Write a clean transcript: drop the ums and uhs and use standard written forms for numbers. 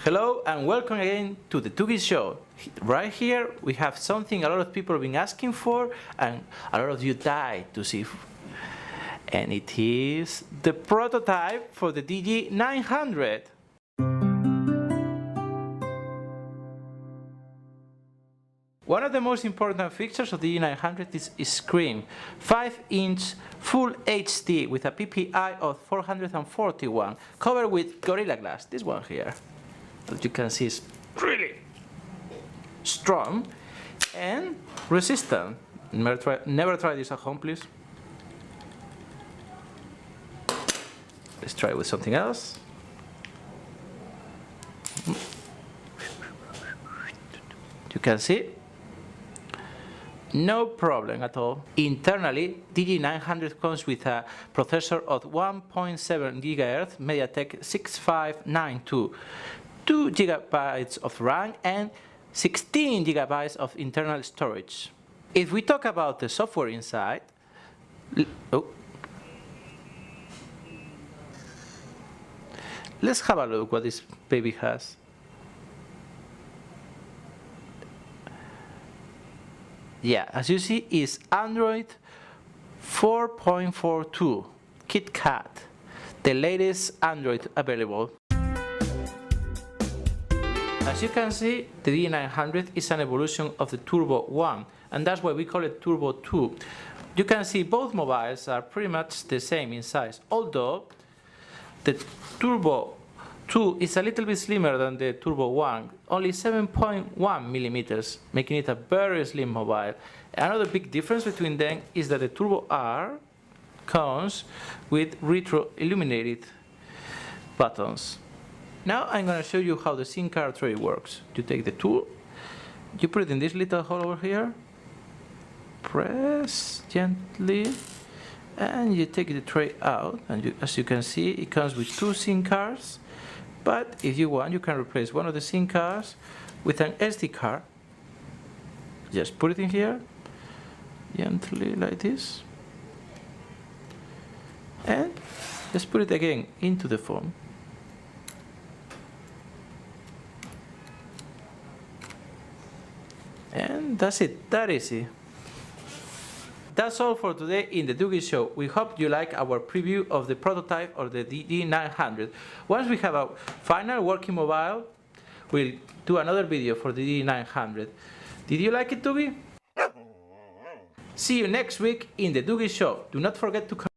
Hello and welcome again to the Tugi Show. Right here we have something a lot of people have been asking for and a lot of you died to see. And it is the prototype for the DG900. One of the most important features of the DG900 is its screen. 5-inch Full HD with a PPI of 441, covered with Gorilla Glass, this one here. As you can see, is really strong and resistant. Never try this at home, please. Let's try it with something else. You can see, no problem at all. Internally, DG900 comes with a processor of 1.7 GHz MediaTek 6592. 2 GB of RAM and 16 GB of internal storage. If we talk about the software inside, let's have a look what this baby has. Yeah, as you see, is Android 4.42 KitKat, the latest Android available. As you can see, the DG900 is an evolution of the Turbo 1, and that's why we call it Turbo 2. You can see both mobiles are pretty much the same in size, although the Turbo 2 is a little bit slimmer than the Turbo 1, only 7.1 millimeters, making it a very slim mobile. Another big difference between them is that the Turbo R comes with retro-illuminated buttons. Now I'm going to show you how the SIM card tray works. You take the tool, you put it in this little hole over here, press gently, and you take the tray out. And as you can see, it comes with 2 SIM cards. But if you want, you can replace one of the SIM cards with an SD card. Just put it in here, gently like this, and just put it again into the phone. And that's it, that easy. That's all for today in the Tugi Show. We hope you like our preview of the prototype of the DG900. Once we have a final working mobile, we'll do another video for the DG900. Did you like it, Tugi? See you next week in the Tugi Show. Do not forget to comment.